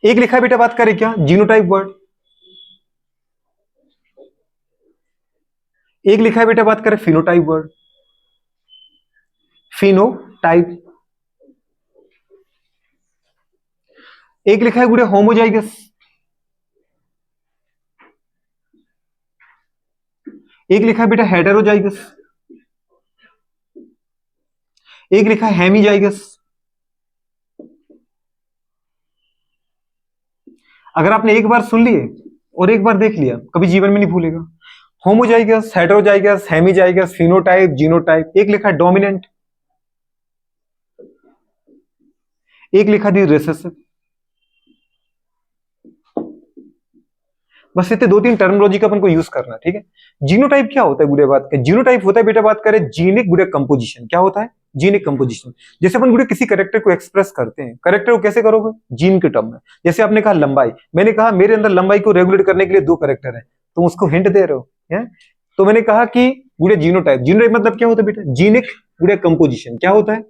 एक लिखा है बेटा बात करें क्या, जीनोटाइप वर्ड। एक लिखा है बेटा बात करें फिनोटाइप वर्ड, फिनोटाइप। एक लिखा है गुड़े होमोजाइगस। एक लिखा है बेटा हेटेरोजाइगस। एक लिखा है हेमीजाइगस। अगर आपने एक बार सुन लिए और एक बार देख लिया कभी जीवन में नहीं भूलेगा। Homozygous, heterozygous, hemizygous, phenotype, genotype. एक लिखा है डोमिनेंट, एक लिखा दी रिसेसिव। बस इतने दो तीन टर्मिनोलॉजी का अपन को यूज करना है, ठीक है। जीनोटाइप क्या होता है गुड़े बात के, जीनोटाइप होता है बेटा बात करें जीनिक गुड़े कंपोजिशन। क्या होता है, जीनिक कंपोजिशन। जैसे अपन गुड़े किसी करेक्टर को एक्सप्रेस करते हैं, करेक्टर को कैसे करोगे, जीन के टर्म में। जैसे आपने कहा लंबाई, मैंने कहा मेरे अंदर लंबाई को रेगुलेट करने के लिए दो करेक्टर है, तुम उसको हिंट दे रहे हो है? तो मैंने कहा कि गुड़े जीनोटाइप, जीनोटाइप मतलब क्या होता है बेटा, जीनिक गुड़े कंपोजिशन। क्या होता है,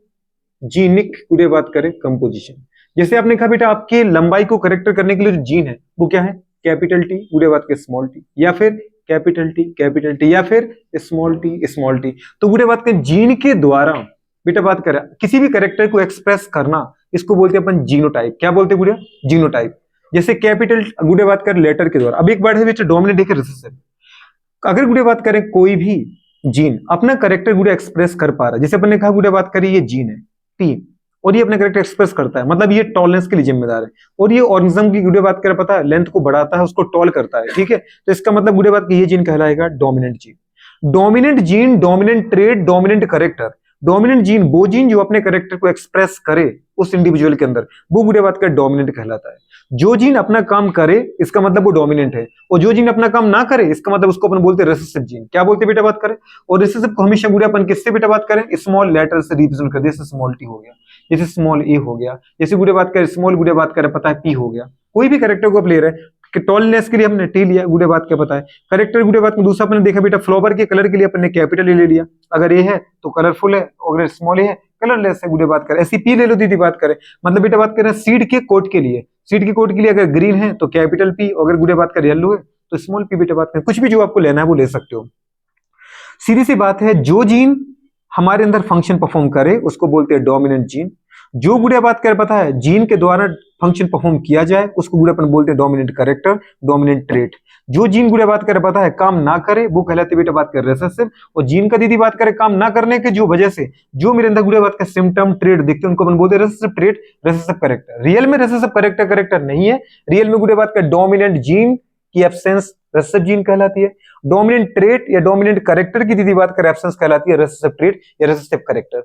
जीनिक गुड़े बात करें कंपोजिशन। जैसे आपने कहा बेटा आपके लंबाई को करेक्टर करने के लिए जो जीन है वो क्या है, कैपिटल टी गुड़े बात के स्मॉल टी, या फिर कैपिटल टी, या फिर स्मॉल टी। तो गुड़े बात के जीन के द्वारा बेटा बात करें किसी भी करेक्टर को एक्सप्रेस करना, इसको बोलते हैं अपन जीनोटाइप। क्या बोलते हैं गुड़िया, जीनोटाइप। जैसे कैपिटल गुड़े बात करें लेटर के द्वारा। अब एक वर्ड है बेटा डोमिनेंट, एक रिसेसिव। अगर गुड़े बात करें कोई भी जीन अपना करेक्टर गुड़े एक्सप्रेस कर पा रहा है, जैसे अपन ने कहा गुड़े बात करें ये जीन है टी, और ये अपना करेक्टर एक्सप्रेस करता है, मतलब ये टॉलनेस के लिए जिम्मेदार है, और ये ऑर्गेनिज्म की गुड़े बात करें पता है लेंथ को बढ़ाता है, उसको टॉल करता है, ठीक है। तो इसका मतलब गुड़े बात की ये जीन कहलाएगा dominant gene. Dominant gene, dominant trade, dominant character. Dominant gene वो जीन जो अपने करेक्टर को एक्सप्रेस करे उस इंडिविजुअल के अंदर, वो गुड़े बात का डोमिनेंट कहलाता है। जो जीन अपना काम करे इसका मतलब वो डोमिनेंट है, और जो जीन अपना काम ना करे इसका मतलब उसको अपन बोलते हैं रिसेसिव जीन। क्या बोलते हैं बेटा बात करें, और रिसेसिव को हमेशा गुड़े अपन किससे बेटा बात करें, स्मॉल लेटर से रिप्रेजेंट कर, जैसे स्मॉल टी हो गया, जैसे स्मॉल ए हो गया, जैसे गुड़े बात करें स्मॉल गुड़े बात करें पता है पी हो गया। कोई भी करेक्टर को आप ले रहे हैं कि टॉलनेस के लिए हमने टी लिया, गुड़े बात क्या पता है करेक्टर गुड़े बात में। दूसरा अपने देखा बेटा फ्लावर के कलर के लिए अपने कैपिटल ए ले लिया, अगर ए है तो कलरफुल है, अगर स्मॉल ए है कलरलेस है गुड़े बात करें। ऐसी पी ले लो दीदी बात करें, मतलब बेटा बात करें सीड के कोट के लिए, सीड के कोट के लिए अगर ग्रीन है तो कैपिटल पी, अगर गुड़े बात करें येलो है तो स्मॉल पी। बेटा बात करें कुछ भी जो आपको लेना है वो ले सकते हो। सीधी सी बात है, जो जीन हमारे अंदर फंक्शन परफॉर्म करे उसको बोलते हैं डोमिनेंट जीन। जो गुड़िया बात कर पता है जीन के द्वारा फंक्शन परफॉर्म किया जाए उसको गुड़िया अपन बोलते हैं डोमिनेंट करेक्टर, डोमिनेंट ट्रेट। जो जीन गुड़िया बात करे पता है काम ना करे वो कहलाते बेटा बात कर रिसेसिव। और जीन का दीदी बात करे काम ना करने के जो वजह से जो मेरे अंदर गुड़िया बात का सिम्टम ट्रेट दिखते हैं उनको अपन बोलते हैं recessive trait, recessive character. Real में रिसेसिव करेक्टर नहीं है, रियल में गुड़िया बात का डोमिनेंट जीन की एब्सेंस रिसेसिव जीन कहलाती है। डोमिनेंट ट्रेट या डोमिनेंट करेक्टर की दीदी बात कर एब्सेंस कहलाती है रिसेसिव ट्रेट या रिसेसिव करेक्टर।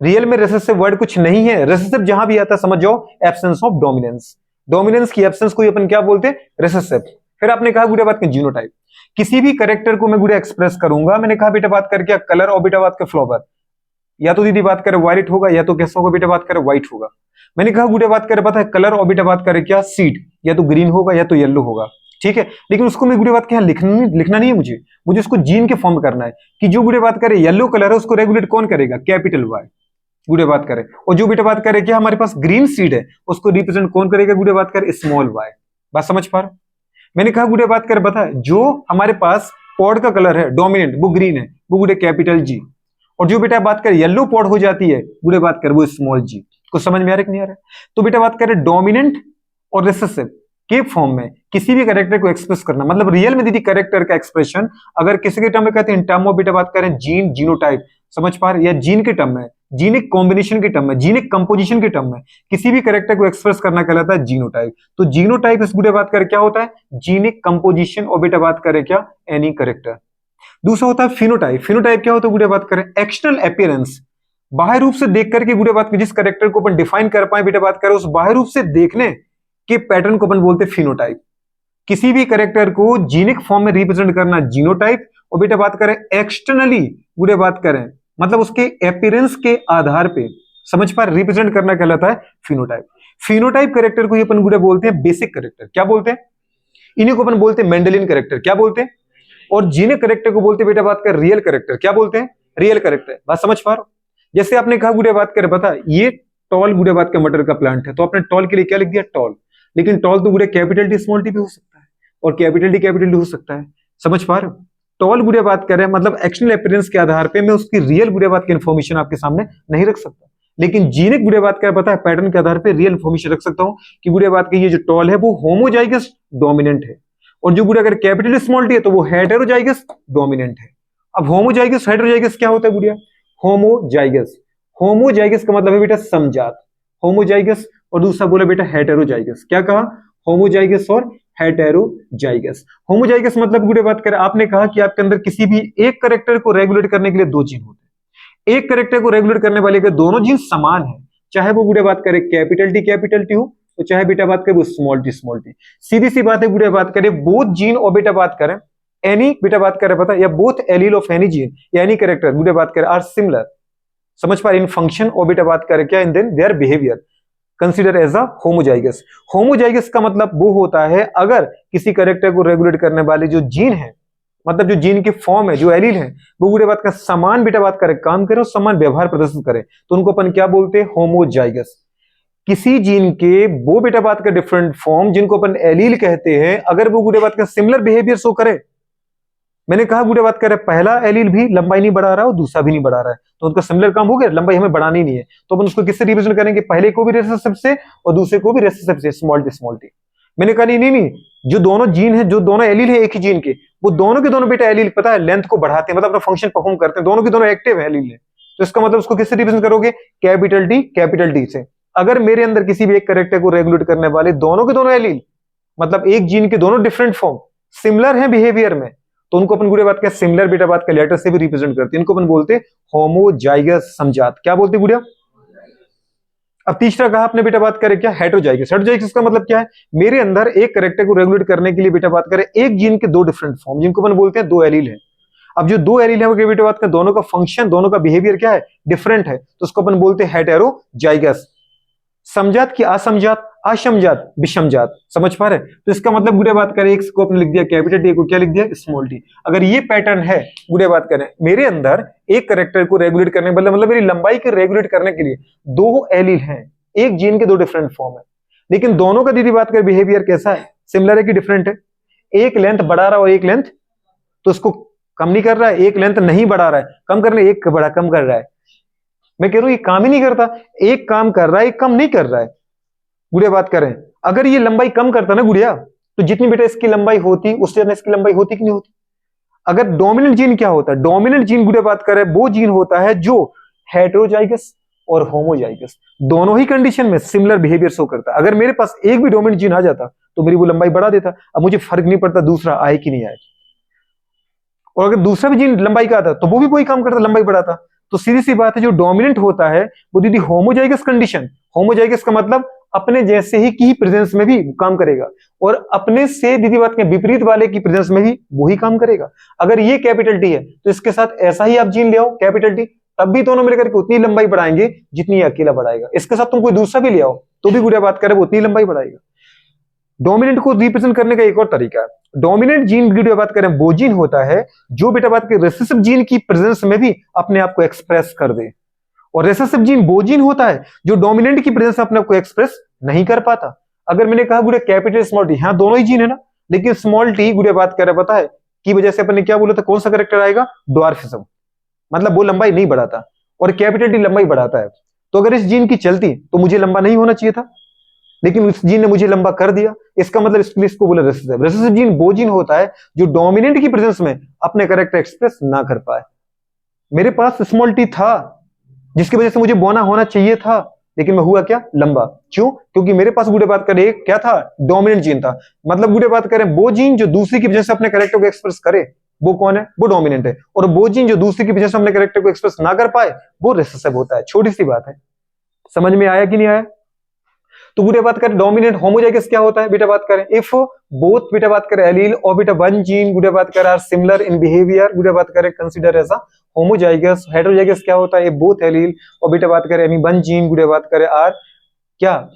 रियल में रिसेसिव वर्ड कुछ नहीं है, रिसेसिव जहां भी आता है समझ जाओ एब्सेंस ऑफ डोमिनेंस। डोमिनेंस की एब्सेंस को अपन क्या बोलते हैं, रिसेसिव। फिर आपने कहा गुड़िया बात के जीनोटाइप। किसी भी करेक्टर को मैं गुड़िया एक्सप्रेस करूंगा, मैंने कहा बेटा बात कर क्या कलर, और बेटा बात कर फ्लावर, या तो दीदी बात करे व्हाइट होगा या तो कैसा होगा बेटा बात करे व्हाइट होगा। मैंने कहा गुड़िया बात करे पता है कलर, और बेटा बात करे क्या सीड, या तो ग्रीन होगा या तो येलो होगा, ठीक है। लेकिन उसको मैं गुड़िया बात के यहाँ लिखना नहीं है, मुझे उसको जीन के फॉर्म करना है कि जो गुड़िया बात करे येलो कलर है उसको रेगुलेट कौन करेगा, कैपिटल वाई गुड़े बात करें। और जो बेटा बात करे क्या हमारे पास ग्रीन सीड है उसको रिप्रेजेंट कौन करेगा, गुड़े बात करे स्मॉल वाई। बात समझ पा रहे, मैंने कहा गुड़े बात करे पता है जो हमारे पास पॉड का कलर है डोमिनेंट वो ग्रीन है, वो गुड़े कैपिटल जी। और जो बेटा बात करे येलो पॉड हो जाती है गुड़े बात करे वो स्मॉल जी। कुछ समझ में आ रहा है कि नहीं आ रहा है? तो बेटा बात करे डोमिनेंट और रिसेसिव के फॉर्म में किसी भी कैरेक्टर को एक्सप्रेस करना, मतलब रियल में दीदी कैरेक्टर का एक्सप्रेशन अगर किसी के टर्म में कहते हैं टर्म ऑफ बेटा बात करें जीन, जीनोटाइप, समझ पा रहे, या जीन के टर्म में, जीनिक कॉम्बिनेशन के टर्म में, जीनिक कंपोजिशन के टर्म में किसी भी कैरेक्टर को एक्सप्रेस करना कहलाता है जीनोटाइप। तो जीनोटाइप इस गुड़े बात करे क्या होता है, जीनिक कंपोजिशन, और बेटा बात करे क्या एनी कैरेक्टर। दूसरा होता है फिनोटाइप। फिनोटाइप क्या होता है गुड़े बात करें एक्सटर्नल अपीयरेंस, बाहर रूप से देख करके गुड़े बात जिस कैरेक्टर को अपन डिफाइन कर पाए बेटा बात करें उस बाहर रूप से देखने के पैटर्न को अपन बोलते हैं फिनोटाइप। किसी भी कैरेक्टर को जीनिक फॉर्म में रिप्रेजेंट करना जीनोटाइप, और बेटा बात करें एक्सटर्नली गुड़े बात करें मतलब उसके अपीयरेंस के आधार पे समझ पा रिप्रेजेंट करना कहलाता है फिनोटाइप। फिनोटाइप कैरेक्टर को ही अपन गुड़े बोलते हैं बेसिक कैरेक्टर। क्या बोलते हैं, इन्हीं को अपन बोलते हैं मेंडेलियन कैरेक्टर। क्या बोलते हैं, और जीनिक कैरेक्टर को बोलते हैं बेटा बात कर रियल कैरेक्टर। क्या बोलते हैं, रियल कैरेक्टर। बात समझ पा रहे हो? जैसे आपने कहा गुड़े बात कर बता ये टॉल गुड़े बात का मटर का प्लांट है, तो आपने टॉल के लिए क्या लिख दिया, टॉल। लेकिन टॉल तो गुड़े कैपिटल टी स्मॉल टी भी हो सकता है और कैपिटल टी हो सकता है। समझ पा रहे हो? टॉल गुड़े बात कर रहे हैं मतलब एक्सटर्नल अपीयरेंस के आधार पे मैं उसकी रियल गुड़े बात की इन्फॉर्मेशन आपके सामने नहीं रख सकता, लेकिन जीनिक गुड़े बात कर पता है पैटर्न के आधार पे रियल इन्फॉर्मेशन रख सकता हूं कि गुड़े बात की ये जो टॉल है वो होमोजाइगस डोमिनेंट है, और जो गुड़े अगर कैपिटल स्मॉल टी है तो वो हेटेरोजाइगस डोमिनेंट है। अब होमोजाइगस हेटेरोजाइगस क्या होता है गुड़िया? होमोजाइगस, होमोजाइगस का मतलब है बेटा समजात, होमोजाइगस, और दूसरा बोला बेटा हेटेरोजाइगस। क्या कहा? होमोजाइगस और हेटेरोजाइगस। होमोजाइगस मतलब गुड़े बात करें, आपने कहा कि आपके अंदर किसी भी एक कैरेक्टर को रेगुलेट करने के लिए दो जीन होते हैं। एक कैरेक्टर को रेगुलेट करने वाले के दोनों जीन समान है, चाहे वो गुड़े बात करें कैपिटल टी हो तो चाहे बेटा बात करें वो स्मॉल टी। सीधी सी बात है गुड़े बात करें बोथ जीन और बेटा बात करें एनी बेटा बात करें पता या both allele of any gene या एनी कैरेक्टर गुड़े बात करें आर सिमिलर। समझ पा रहे? इन फंक्शन और बेटा बात करें क्या in then their behaviour consider as a homozygous. Homozygous का मतलब वो होता है अगर किसी कैरेक्टर को रेगुलेट करने वाले जो जीन है, मतलब जो जीन की फॉर्म है, जो एलील है, वो बुरे बात का समान बेटा बात करे, काम करे और समान व्यवहार प्रदर्शित करे, तो उनको अपन क्या बोलते हैं? होमोजाइगस। किसी जीन के वो बेटा बात का डिफरेंट फॉर्म जिनको अपन एलील कहते हैं, अगर वो बुरे बात का सिमिलर बिहेवियर शो करे, मैंने कहा बुरे बात कर रहे पहला एलील भी लंबाई नहीं बढ़ा रहा है और दूसरा भी नहीं बढ़ा रहा है, तो उनका सिमिलर काम हो गया, लंबाई हमें बढ़ानी नहीं है, तो अपन उसको किससे रिप्रेजेंट करेंगे? पहले को भी रेसेसिव से और दूसरे को भी रेसेसिव से, स्मॉल टी। मैंने कहा नहीं, जो दोनों जीन है, जो दोनों एलील है एक ही जीन के, वो दोनों के दोनों बेटा एलील पता है लेंथ को बढ़ाते हैं, मतलब अपना फंक्शन परफॉर्म करते हैं, दोनों के दोनों एक्टिव है एलील है, तो इसका मतलब उसको किससे रिप्रेजेंट करोगे? कैपिटल टी से। अगर मेरे अंदर किसी भी एक कैरेक्टर को रेगुलेट करने वाले दोनों के दोनों एलील, मतलब एक जीन के दोनों डिफरेंट फॉर्म सिमिलर है बिहेवियर में, तो उनको अपन गुड़े बात का सिमिलर बेटा बात का लेटर से भी रिप्रेजेंट करते हैं, इनको अपन बोलते हैं होमोजाइगस समजात। क्या बोलते हैं गुड़िया? अब तीसरा कहा आपने बेटा बात करे क्या? हेटेरोजाइगस। हेटेरोजाइगस का मतलब क्या है? मेरे अंदर एक कैरेक्टर को रेगुलेट करने के लिए बेटा बात करे एक जीन के दो डिफरेंट फॉर्म, जिनको अपन बोलते हैं दो एलील है। अब जो दो एलील है वो बेटा बात का दोनों का फंक्शन, दोनों का बिहेवियर क्या है? डिफरेंट है, तो उसको अपन बोलते हैं हेटेरोजाइगस। समजात की असमजात, असमजात विषमजात। समझ पा रहे? तो इसका मतलब गुड़े बात करें एक को आपने लिख दिया कैपिटल टी, को क्या लिख दिया? Small T. अगर ये पैटर्न है गुड़े बात करें, मेरे अंदर एक कैरेक्टर को रेगुलेट करने मतलब मेरी लंबाई को रेगुलेट करने के लिए दो एलील हैं, एक जीन के दो डिफरेंट फॉर्म है, लेकिन दोनों का दीदी बात करें बिहेवियर कैसा है? सिमिलर है कि डिफरेंट है? एक लेंथ बढ़ा रहा है और एक लेंथ तो उसको कम नहीं कर रहा है, एक लेंथ नहीं बढ़ा रहा है कम करने, एक बड़ा कम कर रहा है। मैं कह रहा हूं ये काम ही नहीं करता, एक काम कर रहा है एक कम नहीं कर रहा है। गुड़िया बात करें, अगर ये लंबाई कम करता ना गुड़िया, तो जितनी बेटा इसकी लंबाई होती उससे ज्यादा इसकी लंबाई होती कि नहीं होती? अगर डोमिनेंट जीन क्या होता है? डोमिनेंट जीन गुड़िया बात करें वो जीन होता है जो हेटेरोजाइगस और होमोजाइगस दोनों ही कंडीशन में सिमिलर बिहेवियर शो करता है। अगर मेरे पास एक भी डोमिनेंट जीन आ जाता तो मेरी वो लंबाई बढ़ा देता, अब मुझे फर्क नहीं पड़ता दूसरा आए कि नहीं आए, और अगर दूसरा भी जीन लंबाई का आता तो वो भी वही काम करता, लंबाई बढ़ाता। तो सीधी सी बात है जो डोमिनेंट होता है वो दीदी होमोजाइगस कंडीशन, होमोजाइगस का मतलब अपने जैसे ही की प्रेजेंस में भी काम करेगा, और अपने से दीदी बात के विपरीत वाले की प्रेजेंस में भी वही काम करेगा। अगर ये कैपिटल टी है तो इसके साथ ऐसा ही आप जीन ले आओ कैपिटल टी, तब भी दोनों मिलकर के उतनी लंबाई बढ़ाएंगे जितनी ये अकेला बढ़ाएगा। इसके साथ तुम कोई दूसरा भी ले आओ तो भी गुड़िया बात करे वो उतनी लंबाई बढ़ाएगा। डोमिनेंट को रिप्रेजेंट करने का एक और तरीका है, डोमिनेंट जीन की बात करें वो जीन होता है जो बेटा बात करें रिसेसिव जीन की प्रेजेंस में भी अपने आप को एक्सप्रेस कर दे, और रिसेसिव जीन वो जीन होता है जो डोमिनेंट की प्रेजेंस में अपने आप को एक्सप्रेस नहीं कर पाता। अगर मैंने कहा गुड़े कैपिटल स्मॉल टी, हाँ दोनों ही जीन है ना, लेकिन स्मॉल टी गुड़े बात कर रहा पता है की वजह से अपन ने क्या बोला था? कौन सा करेक्टर आएगा? ड्वार्फिज्म, मतलब वो लंबाई नहीं बढ़ाता, और कैपिटल टी लंबाई बढ़ाता है। तो अगर इस जीन की चलती तो मुझे लंबा नहीं होना चाहिए था, लेकिन उस जीन ने मुझे लंबा कर दिया, इसका मतलब इसको बोला रिसेसिव। रिसेसिव जीन वो जीन होता है जो डोमिनेंट की प्रेजेंस में अपने कैरेक्टर एक्सप्रेस ना कर पाए। मेरे पास स्मॉल टी था जिसकी वजह से मुझे बोना होना चाहिए था, लेकिन मैं हुआ क्या? लंबा। क्यों? क्योंकि मेरे पास गुड़े बात करें क्या था? डोमिनेंट जीन था, मतलब गुड़े बात करें वो जीन जो दूसरी की वजह से अपने कैरेक्टर को एक्सप्रेस करे वो कौन है? वो डोमिनेंट है, और वो जीन जो दूसरी की वजह से अपने कैरेक्टर को एक्सप्रेस ना कर पाए वो रिसेसिव होता है। छोटी सी बात है, समझ में आया कि नहीं आया? तो बेटा बात करें डोमिनेंट होमोजाइगस क्या होता है? बेटा बात करें इफ बोथ बेटा बात करें एलील और बेटा वन जीन बेटा बात करें आर सिमिलर इन बिहेवियर, बेटा बात करें consider as a homozygous. Heterozygous क्या होता है? बोथ एलील और बेटा बात करें एनी वन जीन बेटा बात करें आर क्या?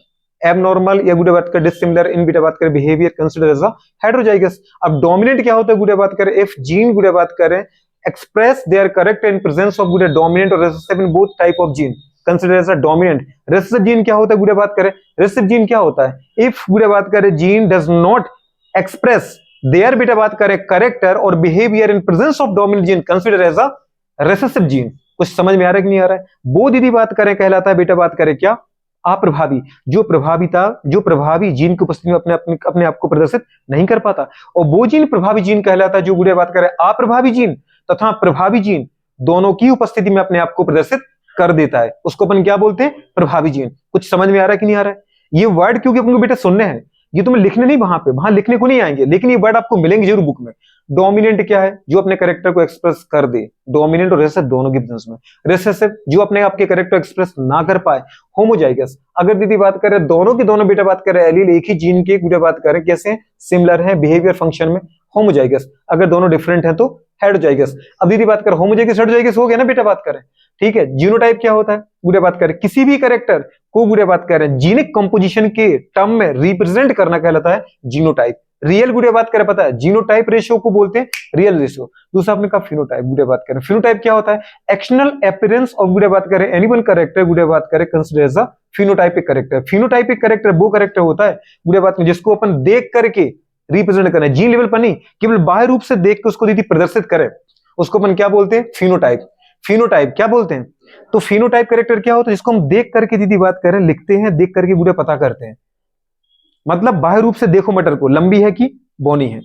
एबनॉर्मल या गुड़े बात करें डिसिमिलर इन बेटा बात करें behaviour, consider as a heterozygous. अब डोमिनेंट क्या होता है? गुड़े बात करें इफ जीन गुड़े बात करें express their character in presence of गुड़े डोमिनेंट और recessive in both type of gene. Consider as a dominant. Recessive gene क्या होता है गुड़े बात करें, रिसेसिव जीन क्या होता है, इफ गुड़े बात करें gene does not express their बेटा बात करें करेक्टर और behaviour in presence of dominant gene consider as a recessive gene. कुछ समझ में आ रहा है कि नहीं आ रहा है? वो दीदी बात करें कहलाता है बेटा बात करें क्या, अप्रभावी। जो प्रभावी जीन की उपस्थिति में अपने आप को प्रदर्शित नहीं कर पाता, और वो जीन प्रभावी जीन कहलाता है जो गुड़े बात करें अप्रभावी जीन तथा प्रभावी जीन दोनों की उपस्थिति में अपने आप को प्रदर्शित कर देता है, उसको अपन क्या बोलते हैं, प्रभावी जीन। कुछ समझ में आ रहा है कि नहीं आ रहा है? ये वर्ड क्योंकि अपन को बेटा सुनने हैं, ये तुम्हें लिखने नहीं, वहां लिखने को नहीं आएंगे, लेकिन ये वर्ड आपको मिलेंगे जरूर बुक में। डोमिनेंट क्या है, जो अपने कैरेक्टर को एक्सप्रेस कर दे, डोमिनेंट और रिसेसिव दोनों के बिजनेस में। रिसेसिव जो अपने आपके कैरेक्टर एक्सप्रेस ना कर पाए। होमोजाइगस अगर दीदी बात करें दोनों की दोनों बेटा बात करें एलील एक ही जीन के बेटा बात करें कैसे सिमिलर है बिहेवियर फंक्शन में, होमोजाइगस। अगर दोनों डिफरेंट है तो हेटेरोजाइगस। अब दीदी बात करें होमोजाइगस हेटेरोजाइगस हो गया ना बेटा बात करें, ठीक है। जीनोटाइप क्या होता है गुड़े बात करें, किसी भी कैरेक्टर को गुड़े बात करें जीनिक कंपोजिशन के टर्म में रिप्रेजेंट करना कहलाता है जीनोटाइप। रियल गुड़े बात करें पता है जीनोटाइप रेशियो को बोलते हैं रियल रेशियो। दूसरा आपने कहा फिनोटाइप गुड़े बात करें, फिनोटाइप क्या होता है, एक्सटर्नल अपीयरेंस ऑफ गुड़े बात करें एनी वन कैरेक्टर गुड़े बात करें consider as a phenotypic character. Phenotypic character वो कैरेक्टर होता है गुड़े बात में जिसको अपन देख करके रिप्रेजेंट करें, जीन लेवल पर नहीं, केवल बाह्य रूप से देख के उसको दीदी प्रदर्शित करें, उसको अपन क्या बोलते हैं, फिनोटाइप। फिनोटाइप क्या बोलते हैं, तो फिनोटाइप कैरेक्टर क्या होता है जिसको हम देख करके दीदी बात करें लिखते हैं, देख करके गुड़े पता करते हैं। मतलब बाह्य रूप से देखो मटर को लंबी है कि बौनी है,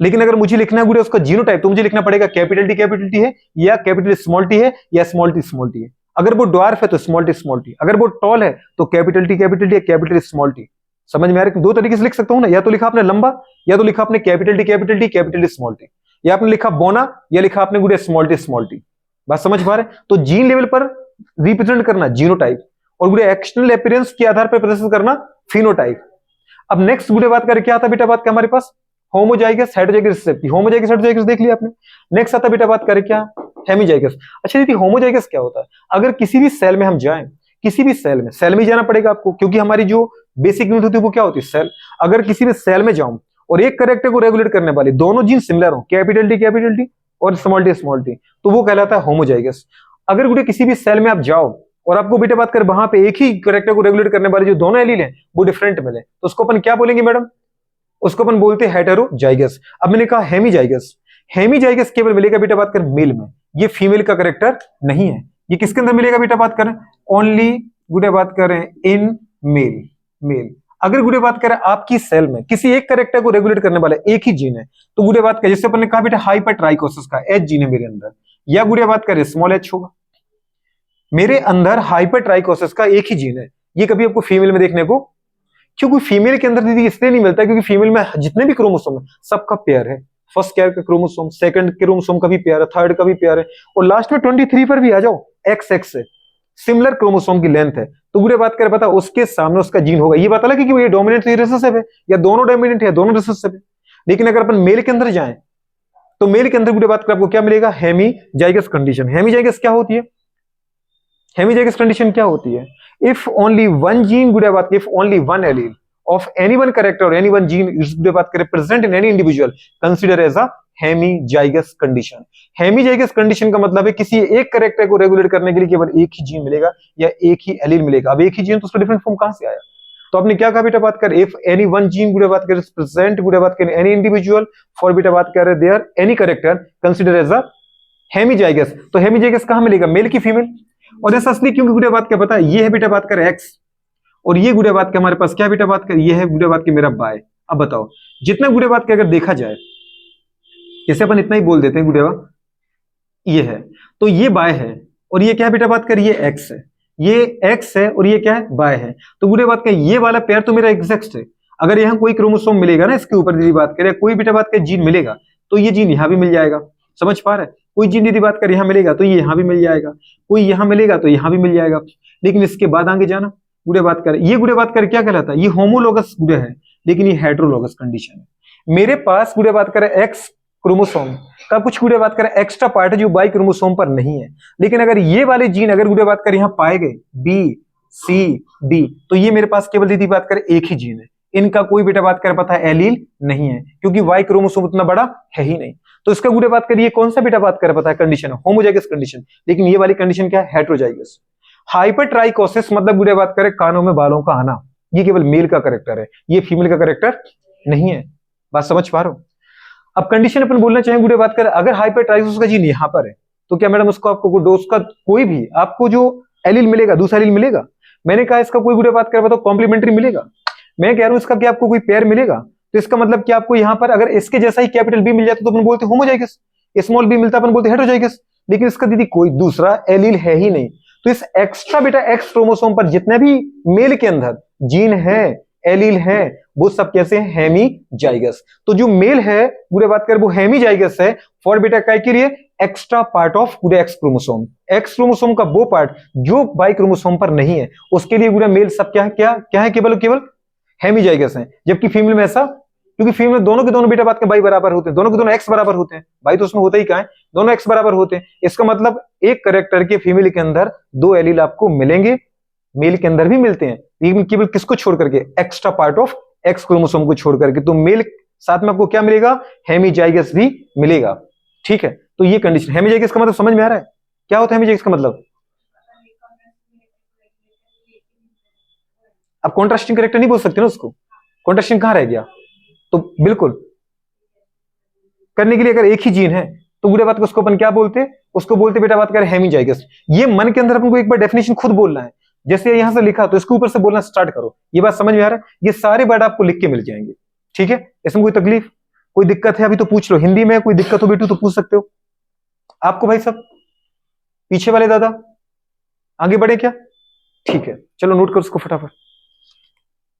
लेकिन अगर मुझे लिखना है गुड़े उसका जीनोटाइप तो मुझे लिखना पड़ेगा कैपिटल टी है या कैपिटल स्मॉल टी है या स्मॉल टी है। अगर वो ड्वार्फ है तो स्मॉल टी, अगर वो टॉल है तो कैपिटल टी या कैपिटल स्मॉल टी। समझ में आ रहा है? दो तरीके से लिख सकता हूं ना, या तो लिखा आपने लंबा या तो लिखा आपने कैपिटल टी स्मॉल टी, या आपने लिखा बोना या लिखा आपने गुड़े स्मॉल टी। बात समझ पा रहे? तो जीन लेवल पर रिप्रेजेंट करना जीनोटाइप और गुड़े एक्सटर्नल अपीयरेंस के आधार पर प्रदर्शित करना फिनोटाइप। अब नेक्स्ट गुड़े बात करें क्या आता बेटा बात क्या हमारे पास, homozygous heterozygous receptive. Homozygous heterozygous देख लिया आपने। नेक्स्ट आता बेटा बात करें क्या, हेमिजाइगस। अच्छा दीदी होमोजाइगस क्या होता है, अगर किसी भी सेल में हम जाएं, किसी भी सेल में जाना पड़ेगा आपको क्योंकि हमारी जो बेसिक यूनिट होती है वो क्या होती है, सेल। अगर किसी भी सेल में जाऊं और एक कैरेक्टर को रेगुलेट करने वाले दोनों जीन सिमिलर हो, कैपिटल टी और स्मॉल टी, तो वो कहलाता है होमोजाइगस। अगर गुड़े किसी भी सेल में आप जाओ और आपको बेटा बात कर वहां पे एक ही कैरेक्टर को रेगुलेट करने वाले जो दोनों एलील हैं वो डिफरेंट मिले, तो उसको अपन क्या बोलेंगे मैडम, उसको अपन बोलते हैं हेटेरोजाइगस। अब मैंने कहा हेमिजाइगस, हेमिजाइगस केवल मिलेगा बेटा बात कर मेल में, ये फीमेल का कैरेक्टर नहीं है। ये किसके अंदर मिलेगा बेटा बात करें, ओनली गुड़े बात करें इन मेल। अगर गुड़े बात करें आपकी सेल में किसी एक कैरेक्टर को रेगुलेट करने वाला एक ही जीन है तो गुड़े बात करें, जैसे अपन ने कहा बेटा हाइपर ट्राइकोसिस का एच जीन है मेरे अंदर, या गुड़े बात करें स्मॉल एच होगा, मेरे अंदर हाइपर ट्राइकोसिस का एक ही जीन है। ये कभी आपको फीमेल में देखने को, क्योंकि फीमेल के अंदर दीदी इसलिए नहीं मिलता क्योंकि फीमेल में जितने भी क्रोमोसोम है सबका पेयर है। फर्स्ट केयर का क्रोमोसोम, सेकंड क्रोमोसोम का भी पेयर है, थर्ड का भी पेयर है, और लास्ट में 23 पर भी आ जाओ XX से सिमिलर क्रोमोसोम की लेंथ है, तो बुरे बात कर पता उसके सामने उसका जीन होगा। ये बात अलग है कि ये डोमिनेंट है रिसेसिव है या दोनों डोमिनेंट है दोनों रिसेसिव है। लेकिन अगर अपन मेल के अंदर जाएं तो मेल के अंदर बुरे बात कर आपको क्या मिलेगा, हेमिजाइगस कंडीशन। हेमिजाइगस क्या होती है, हेमिजाइगस कंडीशन क्या होती है, इफ ओनली वन जीन गुड़े बात if only one allele of any one character और एनी वन जीन गुड़े बात करें present in any individual consider as a hemizygous condition. Hemizygous condition का मतलब है किसी एक कैरेक्टर को रेगुलेट करने के लिए केवल एक ही जीन मिलेगा या एक ही एलील मिलेगा। अब एक ही जीन तो उसका डिफरेंट फॉर्म कहां से आया, तो आपने क्या कहा बेटा बात कर, इफ एनी वन जीन गुड़े बात करें प्रेजेंट गुड़े बात करें एनी इंडिविजुअल फॉर बेटा बात कर रहे there any character consider as a hemizygous. तो हेमिजाइगस कहां मिलेगा, मेल की फीमेल। और ऐसा असली क्योंकि गुड़े बात क्या पता है, ये है बेटा बात कर एक्स और ये गुड़े बात के हमारे पास क्या बेटा बात कर, ये है गुड़े बात के मेरा बाय। अब बताओ जितना गुड़े बात के अगर देखा जाए, जैसे अपन इतना ही बोल देते हैं गुड़ेवा ये है तो ये बाय है, और ये क्या बेटा बात कर, ये एक्स है, ये एक्स है और ये क्या है बाय है। तो गुड़े बात का ये वाला पेयर तो मेरा एग्जैक्ट है। अगर यहाँ कोई क्रोमोसोम मिलेगा ना इसके ऊपर दीदी बात करें, कोई बेटा बात का जीन मिलेगा तो ये जीन यहाँ भी मिल जाएगा। समझ पा रहे, कोई जीन दीदी बात कर यहाँ मिलेगा तो ये यहाँ भी मिल जाएगा, कोई यहाँ मिलेगा तो यहाँ भी मिल जाएगा। लेकिन इसके बाद आगे जाना गुड़े बात कर, ये गुड़े बात कर क्या कहलाता है, ये होमोलोगस गुड़े है लेकिन ये हेटेरोलोगस कंडीशन है। मेरे पास गुड़े बात करें एक्स क्रोमोसोम का कुछ गुड़े बात करें एक्स्ट्रा पार्ट है जो बाई क्रोमोसोम पर नहीं है, लेकिन अगर ये वाले जीन अगर गुड़े बात करें यहाँ पाए गए बी सी डी तो ये मेरे पास केवल दीदी बात करें एक ही जीन है, इनका कोई बेटा बात कर पता है एलील नहीं है क्योंकि वाई क्रोमोसोम उतना बड़ा है ही नहीं। तो इसका गुड़े बात करिए कौन सा बेटा बात कर पता है कंडीशन है, होमोजाइगस कंडीशन। लेकिन ये वाली कंडीशन क्या है, हेटेरोजाइगस। हाइपरट्राइकोसिस मतलब बुरे बात करें कानों में बालों का आना, ये केवल मेल का करेक्टर है, ये फीमेल का करेक्टर नहीं है। बात समझ पा रहे हो? अब कंडीशन अपन बोलना चाहेंगे बुरे बात करें, अगर हाइपरट्राइकोसिस का जीन यहां पर है तो क्या मैडम उसको आपको डोज का कोई भी आपको जो एलील मिलेगा, दूसरा एलील मिलेगा? मैंने कहा इसका कोई बुरे बात कर बताओ कॉम्प्लीमेंट्री मिलेगा। मैं कह रहा हूं इसका क्या आपको कोई पेयर मिलेगा? तो इसका मतलब कि आपको यहां पर अगर इसके जैसा ही कैपिटल बी मिल जाता तो अपन बोलते होमोजाइगस, स्मॉल बी मिलता अपन बोलते हेटेरोजाइगस, लेकिन इसका दीदी कोई दूसरा एलील है ही नहीं। तो इस एक्स्ट्रा बेटा एक्स क्रोमोसोम पर जितने भी मेल के अंदर जीन है, एलील है, वो सब कैसे हैं? हेमीजाइगस। तो जो मेल है पूरे बात कर वो हेमीजाइगस है फॉर बेटा काय के लिए? एक्स्ट्रा पार्ट ऑफ पूरे एक्स क्रोमोसोम। एक्स क्रोमोसोम का वो पार्ट जो बाई क्रोमोसोम पर नहीं है उसके लिए पूरा मेल सब क्या है? क्या है? केवल केवल हेमीजाइगस है। जबकि फीमेल में ऐसा, क्योंकि फीमेल दोनों के दोनों बेटा बात के बाई बराबर होते हैं, दोनों के दोनों एक्स बराबर होते हैं, बाई तो उसमें होता ही कहां है, दोनों एक्स बराबर होते हैं। इसका मतलब एक करेक्टर के फीमेल के अंदर दो एलील आपको मिलेंगे, मेल के अंदर भी मिलते हैं, लेकिन केवल किसको छोड़ करके? Extra part of x chromosome को छोड़ करके। तो मेल साथ में आपको क्या मिलेगा? हेमीजाइगस भी मिलेगा। ठीक है, तो ये कंडीशन। हेमीजाइगस का मतलब समझ में आ रहा है? क्या होता है हेमीजाइगस का मतलब? आप कॉन्ट्रास्टिंग करेक्टर नहीं बोल सकते ना उसको, कॉन्ट्रास्टिंग कहां रह गया? तो बिल्कुल करने के लिए अगर एक ही जीन है तो बुरे बात को उसको अपन क्या बोलते हैं? उसको बोलते बेटा बात करें हेमीजाइगस। ये मन के अंदर अपन को एक बार डेफिनेशन खुद बोलना है, जैसे यहां से लिखा तो इसके ऊपर से बोलना स्टार्ट करो। ये बात समझ में आ रहा है? ये सारे वर्ड आपको लिख के मिल जाएंगे। ठीक है, इसमें कोई तकलीफ कोई दिक्कत है अभी तो पूछ लो, हिंदी में कोई दिक्कत हो बेटू तो पूछ सकते हो। आपको भाई सब पीछे वाले दादा आगे बढ़े क्या? ठीक है, चलो नोट करो उसको फटाफट।